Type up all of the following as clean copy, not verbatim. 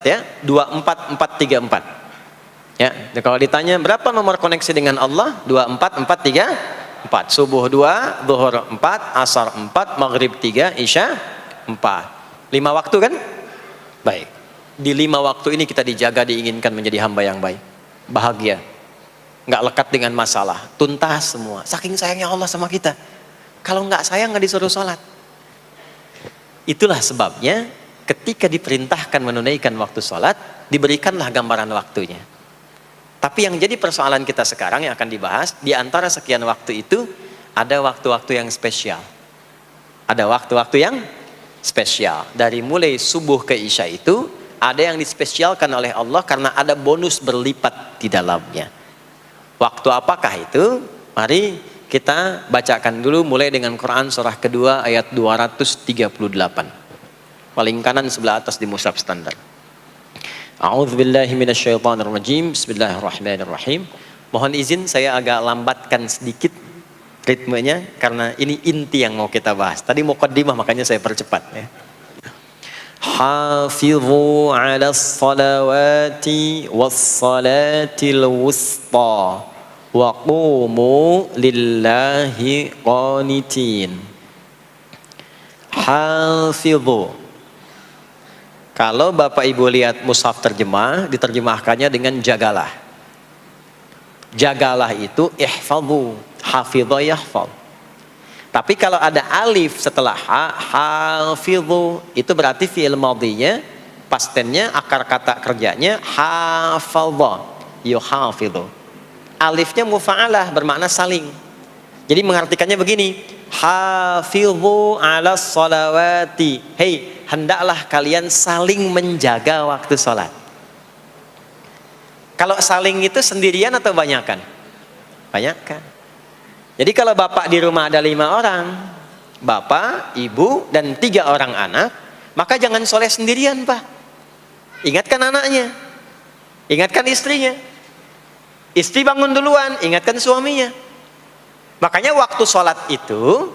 ya, 24434. Ya, kalau ditanya berapa nomor koneksi dengan Allah, 24434. Subuh 2, zuhur 4, asar 4, maghrib 3, isya 4. 5 waktu kan? Baik. Di 5 waktu ini kita dijaga, diinginkan menjadi hamba yang baik, bahagia, nggak lekat dengan masalah, tuntas semua. Saking sayangnya Allah sama kita. Kalau nggak sayang nggak disuruh sholat. Itulah sebabnya ketika diperintahkan menunaikan waktu sholat, diberikanlah gambaran waktunya. Tapi yang jadi persoalan kita sekarang yang akan dibahas, di antara sekian waktu itu, ada waktu-waktu yang spesial. Ada waktu-waktu yang spesial. Dari mulai subuh ke isya itu, ada yang dispesialkan oleh Allah karena ada bonus berlipat di dalamnya. Waktu apakah itu? Mari kita bacakan dulu mulai dengan Quran surah kedua ayat 238. Paling kanan sebelah atas di mushaf standar. A'udzubillahi minasyaitonirrajim. Bismillahirrahmanirrahim. Mohon izin saya agak lambatkan sedikit ritmenya karena ini inti yang mau kita bahas. Tadi muqaddimah makanya saya percepat ya. Hafizu 'alas salawati was salatil wusta wa qumu lillahi qanitin. Hafizu. Kalau Bapak Ibu lihat mushaf terjemah, diterjemahkannya dengan jagalah. Jagalah itu ihfazu, hafidha yahfaz. Tapi kalau ada alif setelah ha, hafizu, itu berarti fi'il madhinya, past tense-nya, akar kata kerjanya hafadha, yuhafidhu. Alifnya mufa'alah, bermakna saling. Jadi mengartikannya begini, hafizu 'alas salawati. Hei, hendaklah kalian saling menjaga waktu sholat. Kalau saling itu sendirian atau banyakan? Banyakan. Jadi kalau bapak di rumah ada 5 orang, bapak, ibu, dan 3 orang anak, maka jangan sholat sendirian, Pak. Ingatkan anaknya, ingatkan istrinya. Istri bangun duluan, ingatkan suaminya. Makanya waktu sholat itu,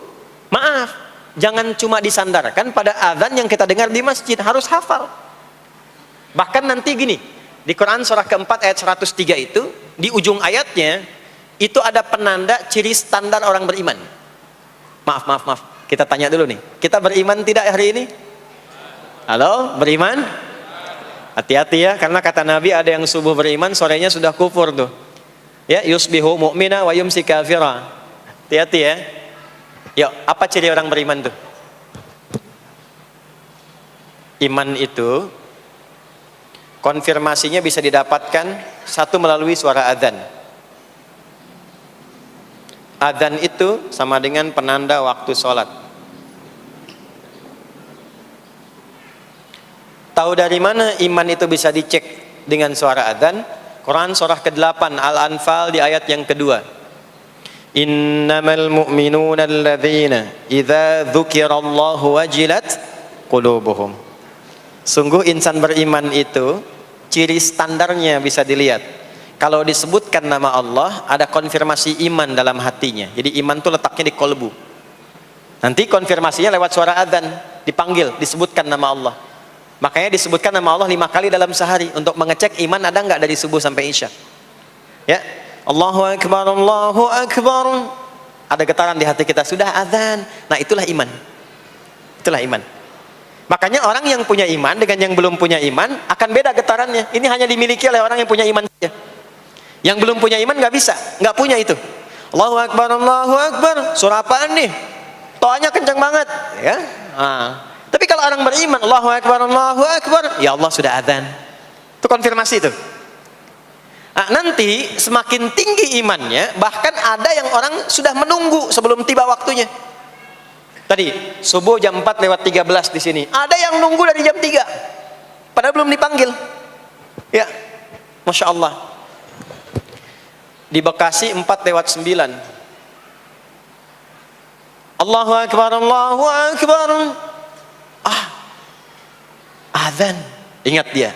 maaf, jangan cuma disandarkan pada azan yang kita dengar di masjid, harus hafal. Bahkan nanti gini, di Quran surah keempat ayat 103 itu, di ujung ayatnya, itu ada penanda ciri standar orang beriman. Maaf, kita tanya dulu nih, kita beriman tidak hari ini? Halo, beriman? Hati-hati ya, karena kata Nabi ada yang subuh beriman, sorenya sudah kufur tuh. Ya, yusbihu mu'mina wa yumsi kafira. Hati-hati ya. Yuk, apa ciri orang beriman tuh? Iman itu konfirmasinya bisa didapatkan satu melalui suara adzan. Adzan itu sama dengan penanda waktu sholat. Tahu dari mana iman itu bisa dicek dengan suara adzan? Quran surah ke-8 Al-Anfal di ayat yang kedua. Innamal mu'minuna alladzina idza dzukirallahu wajilat qulubuhum. Sungguh insan beriman itu ciri standarnya bisa dilihat. Kalau disebutkan nama Allah, ada konfirmasi iman dalam hatinya. Jadi iman itu letaknya di kolbu. Nanti konfirmasinya lewat suara adzan, dipanggil, disebutkan nama Allah. Makanya disebutkan nama Allah 5 kali dalam sehari untuk mengecek iman ada nggak dari subuh sampai isya. Ya, Allahu Akbar, Allahu Akbar. Ada getaran di hati kita, sudah adzan. Nah, itulah iman. Itulah iman. Makanya orang yang punya iman dengan yang belum punya iman akan beda getarannya. Ini hanya dimiliki oleh orang yang punya iman saja. Yang belum punya iman nggak bisa, nggak punya itu. Allahu Akbar, Allahu Akbar. Surah apaan nih? Toanya kencang banget, ya. Tapi kalau orang beriman, Allahu Akbar, Allahu Akbar, ya Allah sudah adzan. Itu konfirmasi itu. Nah, nanti semakin tinggi imannya, bahkan ada yang orang sudah menunggu sebelum tiba waktunya. Tadi subuh jam 4:13 di sini. Ada yang nunggu dari jam 3. Padahal belum dipanggil. Ya. Masya Allah. Di Bekasi 4:09. Allahu Akbar, Allahu Akbar. Azan. Ingat dia.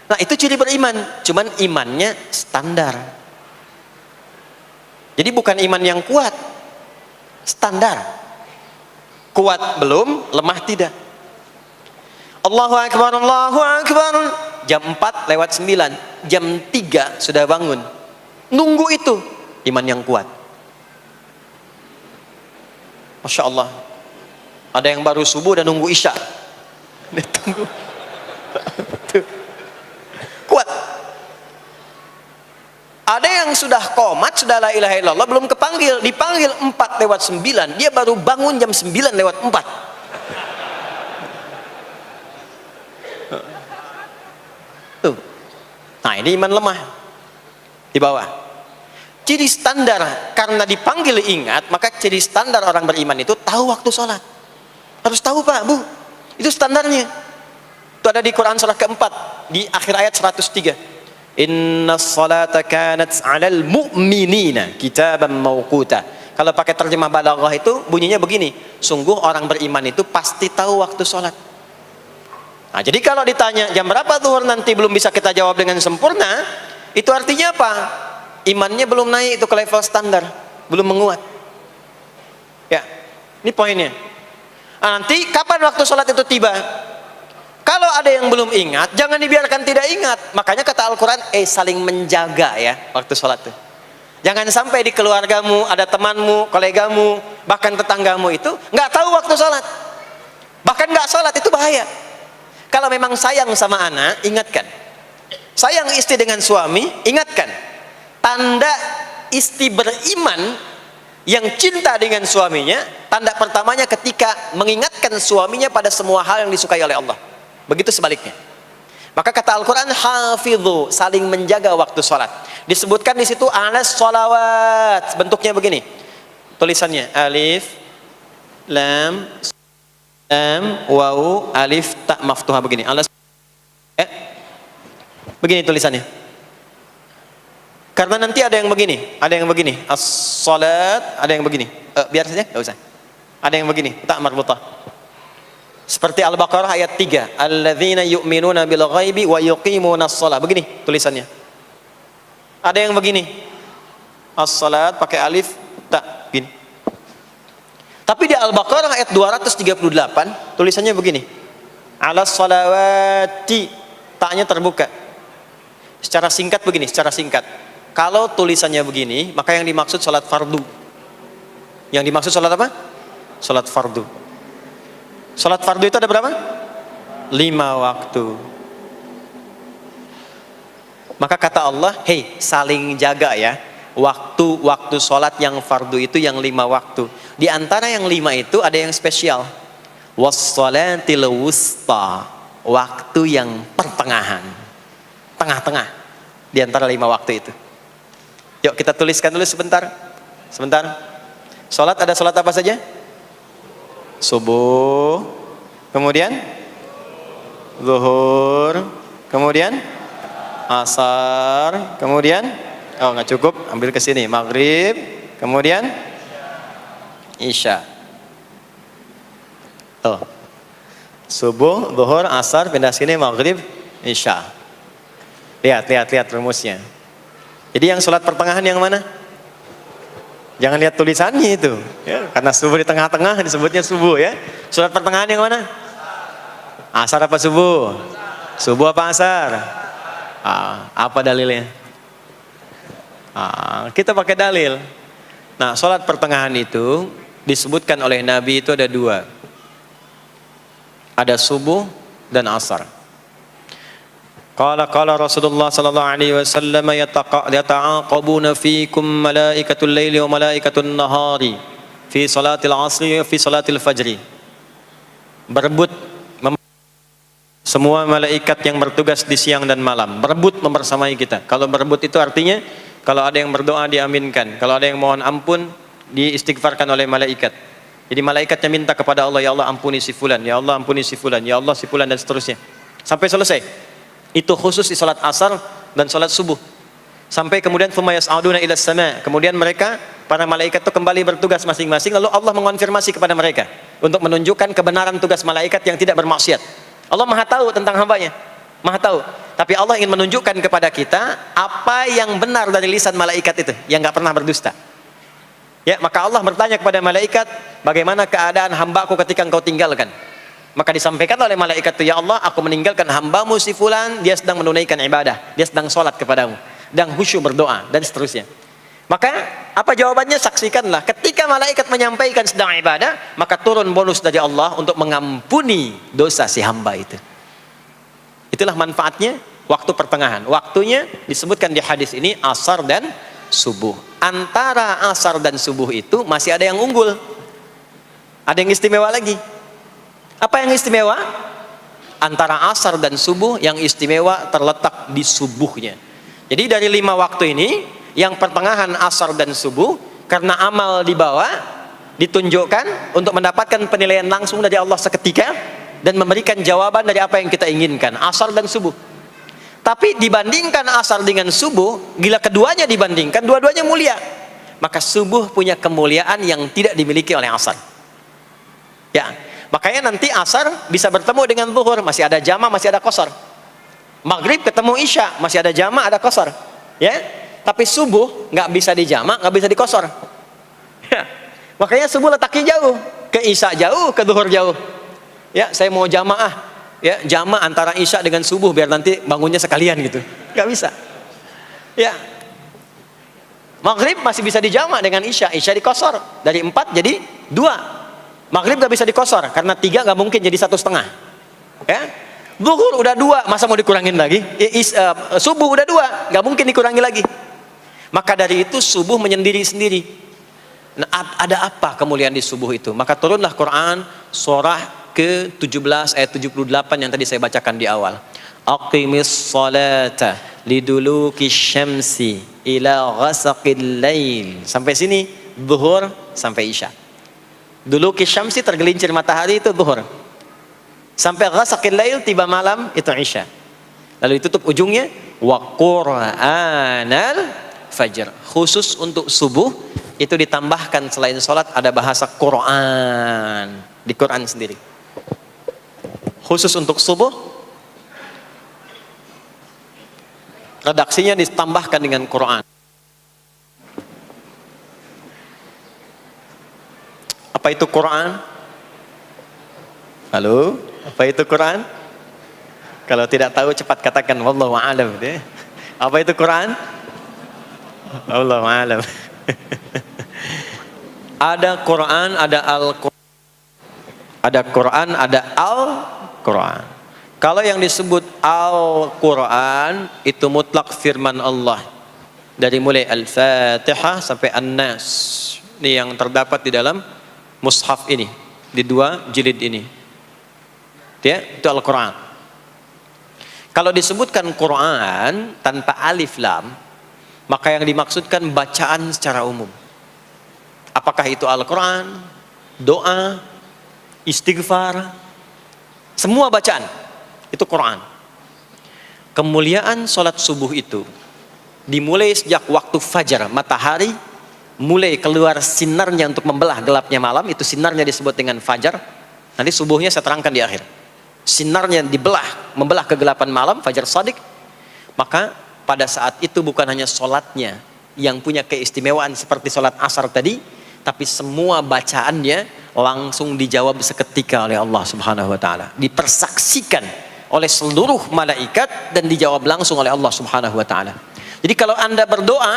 Nah, itu ciri beriman. Cuman imannya standar. Jadi bukan iman yang kuat. Standar. Kuat belum, lemah tidak. Allahu Akbar, Allahu Akbar. jam 4 lewat 9, jam 3 sudah bangun. Nunggu itu iman yang kuat. Masya Allah. Ada yang baru subuh dan nunggu isya. Tunggu. Kuat. Ada yang sudah qomat, sudah la ilaha illallah, belum kepanggil, dipanggil 4 lewat 9, dia baru bangun jam 9 lewat 4. Tuh. Nah, ini iman lemah di bawah. Ciri standar, karena dipanggil ingat, maka ciri standar orang beriman itu tahu waktu sholat. Harus tahu Pak, Bu. Itu standarnya. Itu ada di Quran surah keempat, di akhir ayat 103. Inna salata kanat 'alal mu'minina kitaban mawquta. Kalau pakai terjemah balaghah itu bunyinya begini, sungguh orang beriman itu pasti tahu waktu sholat. Nah, jadi kalau ditanya jam berapa zuhur nanti belum bisa kita jawab dengan sempurna, itu artinya apa? Imannya belum naik itu ke level standar, belum menguat. Ya, ini poinnya. Nah, nanti kapan waktu sholat itu tiba? Kalau ada yang belum ingat, jangan dibiarkan tidak ingat. Makanya kata Al-Quran, saling menjaga ya waktu sholat itu. Jangan sampai di keluargamu, ada temanmu, kolegamu, bahkan tetanggamu itu nggak tahu waktu sholat. Bahkan nggak sholat, itu bahaya. Kalau memang sayang sama anak, ingatkan. Sayang istri dengan suami, ingatkan. Tanda istri beriman yang cinta dengan suaminya, tanda pertamanya ketika mengingatkan suaminya pada semua hal yang disukai oleh Allah. Begitu sebaliknya. Maka kata Al-Quran, hafidhu, saling menjaga waktu sholat. Disebutkan di situ alas sholawat, bentuknya begini. Tulisannya alif, lam, waw, alif, tak maftuha begini. Alas, begini tulisannya. Karena nanti ada yang begini, as-salat, ada yang begini. Biar saja, enggak usah. Ada yang begini, tak marbutah. Seperti Al-Baqarah ayat 3, alladzina yu'minuna bil ghaibi wa yuqimunas shalah. Begini tulisannya. Ada yang begini. As-salat pakai alif, tak gini. Tapi di Al-Baqarah ayat 238 tulisannya begini. Alas salawati, taknya terbuka. Secara singkat begini, secara singkat. Kalau tulisannya begini, maka yang dimaksud salat fardu. Yang dimaksud salat apa? Salat fardu. Salat fardu itu ada berapa? 5 waktu. Maka kata Allah, hei, saling jaga ya. Waktu salat yang fardu itu yang 5 waktu. Di antara yang 5 itu ada yang spesial. Was-salatil wusta, waktu yang pertengahan. Tengah-tengah di antara 5 waktu itu. Yuk kita tuliskan dulu sebentar. Salat ada salat apa saja? Subuh, kemudian zuhur, kemudian asar, kemudian nggak cukup, ambil ke sini, maghrib, kemudian isya. Subuh, zuhur, asar, pindah sini, maghrib, isya. Lihat rumusnya. Jadi yang sholat pertengahan yang mana? Jangan lihat tulisannya itu, ya, karena subuh di tengah-tengah disebutnya subuh ya. Sholat pertengahan yang mana? Asar apa subuh? Subuh apa asar? Apa dalilnya? Kita pakai dalil. Nah, sholat pertengahan itu disebutkan oleh Nabi itu ada 2. Ada subuh dan asar. Qala Rasulullah sallallahu alaihi wasallam yata'aqabuna fiikum malaikatul laili wa malaikatul nahari fi salatil asri wa fi salatil fajri. Berebut semua malaikat yang bertugas di siang dan malam, berebut membersamai kita. Kalau berebut itu artinya kalau ada yang berdoa diaminkan, kalau ada yang mohon ampun diistighfarkan oleh malaikat. Jadi malaikatnya minta kepada Allah, ya Allah ampuni si fulan, ya Allah ampuni si fulan, ya Allah si fulan, dan seterusnya sampai selesai. Itu khusus di salat asar dan salat subuh. Sampai kemudian thumma yas'aduna ila sama'. Kemudian mereka, para malaikat itu kembali bertugas masing-masing, lalu Allah mengonfirmasi kepada mereka untuk menunjukkan kebenaran tugas malaikat yang tidak bermaksiat. Allah Maha tahu tentang hambanya. Maha tahu. Tapi Allah ingin menunjukkan kepada kita apa yang benar dari lisan malaikat itu, yang enggak pernah berdusta. Ya, maka Allah bertanya kepada malaikat, bagaimana keadaan hambaku ketika engkau tinggalkan? Maka disampaikan oleh malaikat itu, ya Allah, aku meninggalkan hambamu si fulan, dia sedang menunaikan ibadah, dia sedang sholat kepadamu, dan khusyuk berdoa, dan seterusnya. Maka apa jawabannya? Saksikanlah, ketika malaikat menyampaikan sedang ibadah, maka turun bonus dari Allah untuk mengampuni dosa si hamba itu. Itulah manfaatnya waktu pertengahan. Waktunya disebutkan di hadis ini asar dan subuh. Antara asar dan subuh itu masih ada yang unggul, ada yang istimewa lagi. Apa yang istimewa? Antara asar dan subuh yang istimewa terletak di subuhnya. Jadi dari 5 waktu ini, yang pertengahan asar dan subuh, karena amal di bawah ditunjukkan untuk mendapatkan penilaian langsung dari Allah seketika dan memberikan jawaban dari apa yang kita inginkan, asar dan subuh. Tapi dibandingkan asar dengan subuh, bila keduanya dibandingkan, dua-duanya mulia. Maka subuh punya kemuliaan yang tidak dimiliki oleh asar. Ya, makanya nanti asar bisa bertemu dengan zuhur, masih ada jama, masih ada qasar. Maghrib ketemu isya, masih ada jama, ada qasar. Ya, tapi subuh nggak bisa dijama, nggak bisa dikosor. Ya. Makanya subuh letaknya jauh, ke isya jauh, ke zuhur jauh. Ya, saya mau jamaah, ya jama antara isya dengan subuh biar nanti bangunnya sekalian gitu, nggak bisa. Ya, maghrib masih bisa dijama dengan isya, isya dikosor dari 4 jadi 2. Maghrib nggak bisa dikosor karena 3 nggak mungkin jadi 1,5. Ya, zuhur udah 2, masa mau dikurangin lagi? Subuh udah 2, nggak mungkin dikurangi lagi. Maka dari itu subuh menyendiri sendiri. Nah, ada apa kemuliaan di subuh itu? Maka turunlah Quran surah ke-17 ayat 78 yang tadi saya bacakan di awal. Aqimis salata liduluki syamsi ila ghasaqil lail. Sampai sini zuhur sampai isya. Duluki syamsi tergelincir matahari itu zuhur. Sampai ghasaqil lail tiba malam itu isya. Lalu ditutup ujungnya wa qur'anal fajr. Khusus untuk subuh itu ditambahkan selain sholat ada bahasa Quran di Quran sendiri. Khusus untuk subuh redaksinya ditambahkan dengan Quran. Apa itu Quran? Halo, apa itu Quran? Kalau tidak tahu cepat katakan wallahu a'lam. Apa itu Quran? Wallahu a'lam. Ada Quran, ada Al-Quran. Ada Quran, ada Al-Quran. Kalau yang disebut Al-Quran itu mutlak firman Allah. Dari mulai Al-Fatihah sampai An-Nas. Ini yang terdapat di dalam mushaf ini, di 2 jilid ini. Ya, itu Al-Quran. Kalau disebutkan Quran tanpa alif lam, maka yang dimaksudkan bacaan secara umum. Apakah itu Al-Quran, doa, istighfar, semua bacaan itu Quran. Kemuliaan sholat subuh itu dimulai sejak waktu fajar, matahari mulai keluar sinarnya untuk membelah gelapnya malam, itu sinarnya disebut dengan fajar. Nanti subuhnya saya terangkan di akhir. Sinarnya membelah kegelapan malam, fajar shadiq. Maka pada saat itu bukan hanya sholatnya yang punya keistimewaan seperti sholat asar tadi, tapi semua bacaannya langsung dijawab seketika oleh Allah Subhanahu wa taala. Dipersaksikan oleh seluruh malaikat dan dijawab langsung oleh Allah Subhanahu wa taala. Jadi kalau Anda berdoa